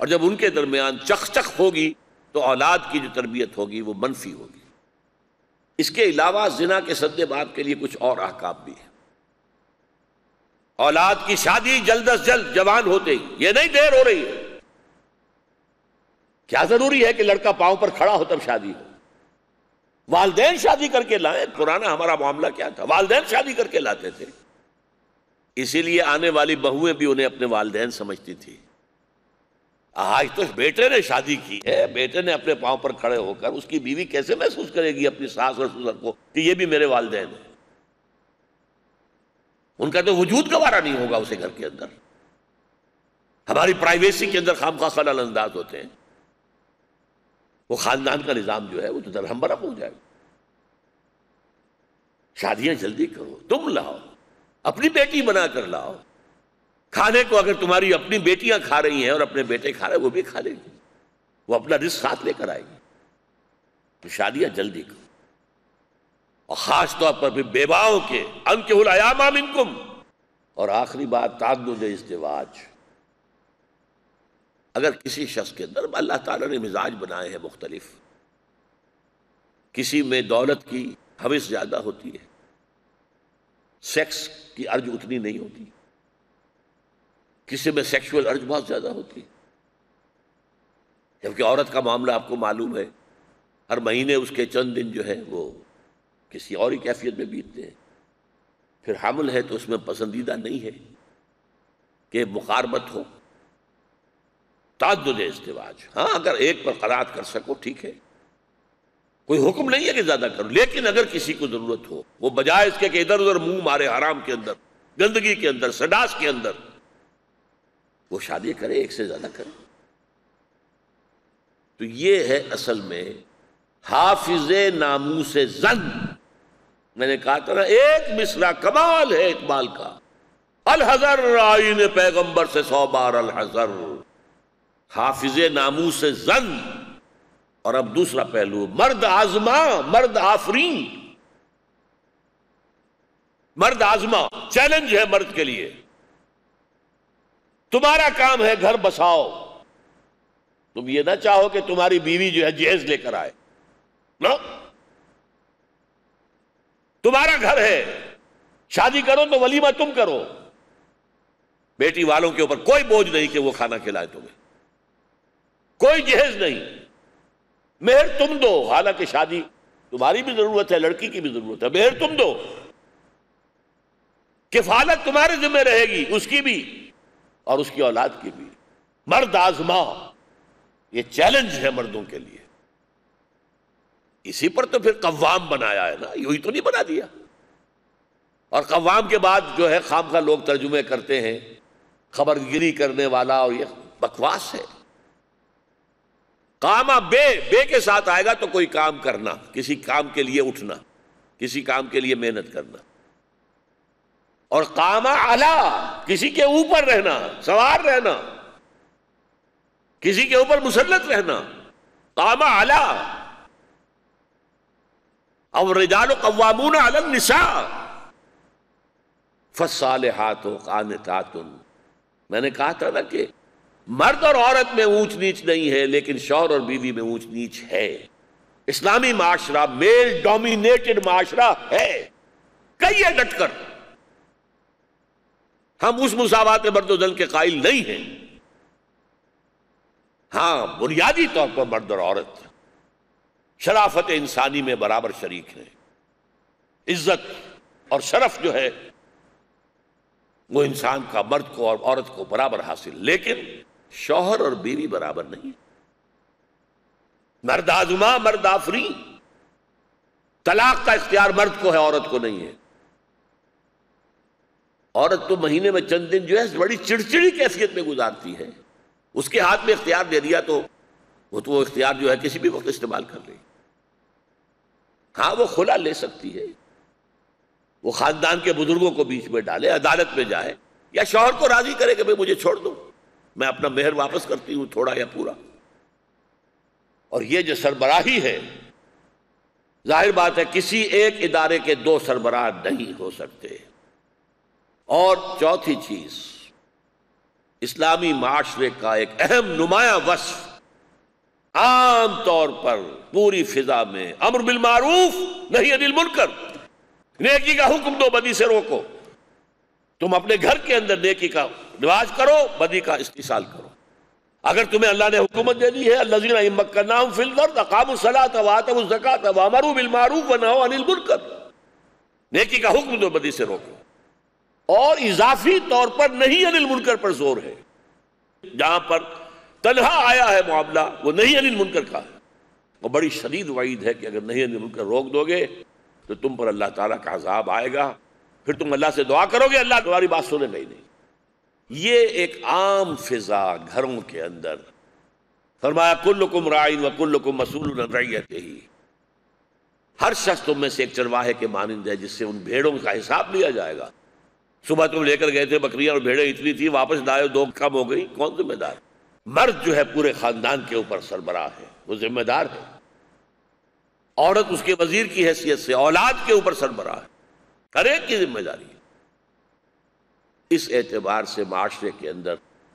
اور جب ان کے درمیان چخ ہوگی تو اولاد کی جو تربیت ہوگی وہ منفی ہوگی۔ اس کے علاوہ زنا کے سد باب کے لیے کچھ اور احکام بھی ہیں۔ اولاد کی شادی جلد از جلد، جوان ہوتے ہی، یہ نہیں دیر ہو رہی ہے۔ کیا ضروری ہے کہ لڑکا پاؤں پر کھڑا ہو تب شادی ہو؟ والدین شادی کر کے لائیں۔ پرانا ہمارا معاملہ کیا تھا؟ والدین شادی کر کے لاتے تھے، اسی لیے آنے والی بہویں بھی انہیں اپنے والدین سمجھتی تھی۔ آج تو بیٹے نے شادی کی ہے، بیٹے نے اپنے پاؤں پر کھڑے ہو کر، اس کی بیوی کیسے محسوس کرے گی اپنی ساس اور سسر کو کہ یہ بھی میرے والدین ہیں؟ ان کا تو وجود گوارا نہیں ہوگا اسے گھر کے اندر۔ ہماری پرائیویسی کے اندر خامخواہ خلل انداز ہوتے ہیں، وہ خاندان کا نظام جو ہے وہ تو درہم برہم ہو جائے گا۔ شادیاں جلدی کرو، تم لاؤ، اپنی بیٹی بنا کر لاؤ۔ کھانے کو اگر تمہاری اپنی بیٹیاں کھا رہی ہیں اور اپنے بیٹے کھا رہے ہیں، وہ بھی کھا لیں گے، وہ اپنا رزق ساتھ لے کر آئے گی۔ تو شادیاں جلدی کرو، اور خاص طور پر پھر بیواؤں کے انکحوا الایام منکم۔ اور آخری بات تعدد ازدواج۔ اگر کسی شخص کے اندر اللہ تعالیٰ نے مزاج بنائے ہیں مختلف، کسی میں دولت کی ہوس زیادہ ہوتی ہے، سیکس کی ارج اتنی نہیں ہوتی، کسی میں سیکشول ارج بہت زیادہ ہوتی ہے، جبکہ عورت کا معاملہ آپ کو معلوم ہے، ہر مہینے اس کے چند دن جو ہے وہ کسی اور ہی کیفیت میں بیتتے ہیں۔ پھر حمل ہے تو اس میں پسندیدہ نہیں ہے کہ مقاربت ہو۔ تعدد ازدواج، ہاں اگر ایک پر قناعت کر سکو ٹھیک ہے، کوئی حکم نہیں ہے کہ زیادہ کرو، لیکن اگر کسی کو ضرورت ہو، وہ بجائے اس کے کہ ادھر ادھر منہ مارے حرام کے اندر، گندگی کے اندر، سڈاس کے اندر، وہ شادی کرے، ایک سے زیادہ کرے۔ تو یہ ہے اصل میں حافظ ناموس زن۔ میں نے کہا تھا نا، ایک مصرع کمال ہے اقبال کا، الحذر آئین پیغمبر سے 100 بار الحذر، حافظ ناموس زن۔ اور اب دوسرا پہلو، مرد آزما، مرد آفرین۔ مرد آزما، چیلنج ہے مرد کے لیے، تمہارا کام ہے گھر بساؤ۔ تم یہ نہ چاہو کہ تمہاری بیوی جو ہے جہیز لے کر آئے، نو، تمہارا گھر ہے، شادی کرو تو ولیمہ تم کرو، بیٹی والوں کے اوپر کوئی بوجھ نہیں کہ وہ کھانا کھلائے تمہیں، کوئی جہیز نہیں، مہر تم دو، حالانکہ شادی تمہاری بھی ضرورت ہے، لڑکی کی بھی ضرورت ہے، مہر تم دو، کفالت تمہارے ذمہ رہے گی، اس کی بھی اور اس کی اولاد کی بھی۔ مرد آزما، یہ چیلنج ہے مردوں کے لیے۔ اسی پر تو پھر قوام بنایا ہے نا، یوں ہی تو نہیں بنا دیا۔ اور قوام کے بعد جو ہے خامخواہ لوگ ترجمے کرتے ہیں خبر گیری کرنے والا، اور یہ بکواس ہے۔ قامہ بے کے ساتھ آئے گا تو کوئی کام کرنا، کسی کام کے لیے اٹھنا، کسی کام کے لیے محنت کرنا، اور قامہ علا، کسی کے اوپر رہنا، سوار رہنا، کسی کے اوپر مسلط رہنا، قامہ علا۔ الرجال قوامون علی النساء فالصالحات قانتات۔ میں نے کہا تھا نا کہ مرد اور عورت میں اونچ نیچ نہیں ہے، لیکن شوہر اور بیوی میں اونچ نیچ ہے۔ اسلامی معاشرہ میل ڈومینیٹڈ معاشرہ ہے، کہیے ڈٹ کر، ہم اس مساوات مرد و زن کے قائل نہیں ہیں۔ ہاں بنیادی طور پر مرد اور عورت شرافت انسانی میں برابر شریک ہیں، عزت اور شرف جو ہے وہ انسان کا مرد کو اور عورت کو برابر حاصل، لیکن شوہر اور بیوی برابر نہیں۔ مرد آزما مرد آفری، طلاق کا اختیار مرد کو ہے، عورت کو نہیں ہے۔ عورت تو مہینے میں چند دن جو ہے بڑی چڑچڑی کیفیت میں گزارتی ہے، اس کے ہاتھ میں اختیار دے دیا تو وہ اختیار جو ہے کسی بھی وقت استعمال کر لے۔ ہاں وہ خلا لے سکتی ہے، وہ خاندان کے بزرگوں کو بیچ میں ڈالے، عدالت میں جائے، یا شوہر کو راضی کرے کہ بھئی مجھے چھوڑ دو، میں اپنا مہر واپس کرتی ہوں، تھوڑا یا پورا۔ اور یہ جو سربراہی ہے، ظاہر بات ہے کسی ایک ادارے کے دو سربراہ نہیں ہو سکتے۔ اور چوتھی چیز، اسلامی معاشرے کا ایک اہم نمایاں وصف عام طور پر پوری فضا میں امر بالمعروف نہی عن المنکر، نیکی کا حکم دو، بدی سے روکو۔ تم اپنے گھر کے اندر نیکی کا رواج کرو، بدی کا استحصال کرو۔ اگر تمہیں اللہ نے حکومت دے دی ہے، الذین ان مکناہم فی الارض اقاموا الصلاۃ وآتوا الزکاۃ وامروا بالمعروف ونہوا عن المنکر، نیکی کا حکم دو، بدی سے روکو۔ اور اضافی طور پر نہی عن المنکر پر زور ہے، جہاں پر تنہا آیا ہے معاملہ وہ نہی عن المنکر کا ہے، وہ بڑی شدید وعید ہے کہ اگر نہی عن المنکر روک دو گے تو تم پر اللہ تعالیٰ کا عذاب آئے گا، پھر تم اللہ سے دعا کرو گے، اللہ تمہاری بات سنے گا ہی نہیں۔ یہ ایک عام فضا گھروں کے اندر، فرمایا کلکم راعٍ وکلکم مسئول عن رعیتہ، ہر شخص تم میں سے ایک چرواہے کے مانند ہے جس سے ان بھیڑوں کا حساب لیا جائے گا۔ صبح تم لے کر گئے تھے بکریاں اور بھیڑیں اتنی تھی، واپس لائے دو کم ہو گئی، کون ذمہ دار؟ مرد جو ہے پورے خاندان کے اوپر سربراہ ہے، وہ ذمہ دار ہے۔ عورت اس کے وزیر کی حیثیت سے اولاد کے اوپر سربراہ ہے، ہر ایک کی ذمہ داری ہے۔ اس اعتبار سے معاشرے کے اندر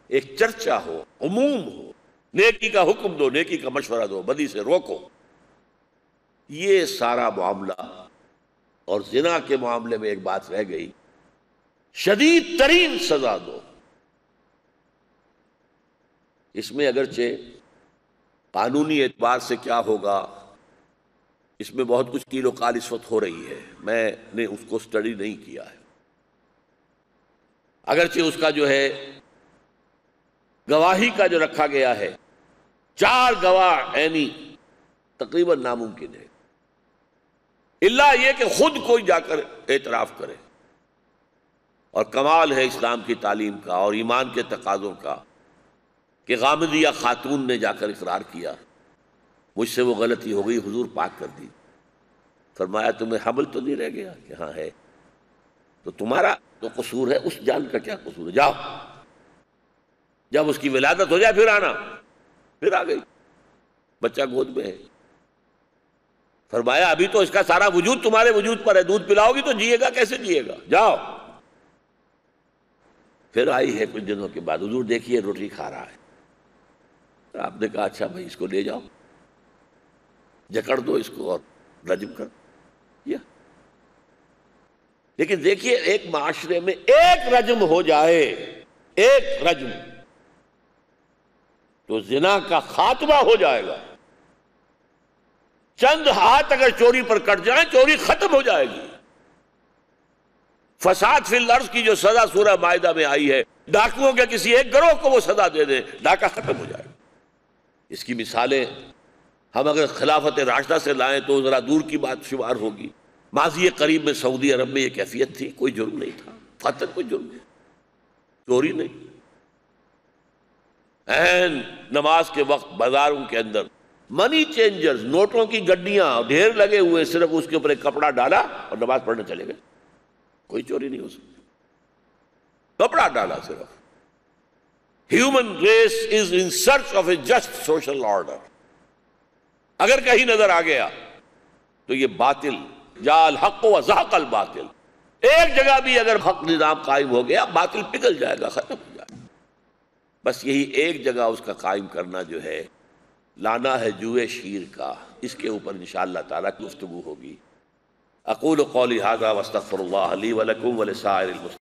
ایک چرچا ہو، عموم ہو، نیکی کا حکم دو، نیکی کا مشورہ دو، بدی سے روکو، یہ سارا معاملہ۔ اور زنا کے معاملے میں ایک بات رہ گئی، شدید ترین سزا دو۔ اس میں اگرچہ قانونی اعتبار سے کیا ہوگا، اس میں بہت کچھ کیل و قال اس وقت ہو رہی ہے، میں نے اس کو سٹڈی نہیں کیا ہے۔ اگرچہ اس کا جو ہے گواہی کا جو رکھا گیا ہے، 4 گواہ عینی تقریباً ناممکن ہے، الا یہ کہ خود کوئی جا کر اعتراف کرے۔ اور کمال ہے اسلام کی تعلیم کا اور ایمان کے تقاضوں کا کہ غامدیہ خاتون نے جا کر اقرار کیا، مجھ سے وہ غلطی ہو گئی، حضور پاک کر دی۔ فرمایا تمہیں حمل تو نہیں رہ گیا؟ کہ ہاں ہے۔ تو تمہارا تو قصور ہے، اس جان کا کیا قصور ہے؟ جاؤ، جب اس کی ولادت ہو جائے پھر آنا۔ پھر آ گئی، بچہ گود میں ہے۔ فرمایا ابھی تو اس کا سارا وجود تمہارے وجود پر ہے، دودھ پلاؤ گی تو جیے گا، کیسے جیے گا؟ جاؤ۔ پھر آئی ہے کچھ دنوں کے بعد، حضور دیکھیے روٹی کھا رہا ہے۔ آپ نے کہا اچھا بھائی اس کو لے جاؤ، جکڑ دو اس کو اور رجم کر دیا۔ لیکن دیکھیے ایک معاشرے میں ایک رجم ہو جائے، ایک رجم، تو زنا کا خاتمہ ہو جائے گا۔ چند ہاتھ اگر چوری پر کٹ جائیں، چوری ختم ہو جائے گی۔ فساد فی الارض کی جو سزا سورہ مائدہ میں آئی ہے، ڈاکوؤں کے کسی ایک گروہ کو وہ سزا دے دیں، ڈاکہ ختم ہو جائے گا۔ اس کی مثالیں ہم اگر خلافت راشدہ سے لائیں تو ذرا دور کی بات شمار ہوگی۔ ماضی قریب میں سعودی عرب میں یہ کیفیت تھی، کوئی جرم نہیں تھا، قتل کوئی جرم نہیں، چوری نہیں۔ عین نماز کے وقت بازاروں کے اندر منی چینجرز، نوٹوں کی گڈیاں ڈھیر لگے ہوئے، صرف اس کے اوپر ایک کپڑا ڈالا اور نماز پڑھنے چلے گئے، کوئی چوری نہیں ہو سکتی، کپڑا ڈالا صرف۔ Human race is in search of a just social order. اگر کہیں نظر آ گیا تو یہ باطل، جاء الحق وزهق الباطل، ایک جگہ بھی اگر حق نظام قائم ہو گیا، باطل پگھل جائے گا، ختم ہو جائے گا۔ بس یہی ایک جگہ اس کا قائم کرنا جو ہے لانا ہے جوئے شیر کا، اس کے اوپر انشاءاللہ تعالیٰ گفتگو ہوگی۔ اقول قولی ھذا واستغفر اللہ لی ولکم ولسائر المسلمین۔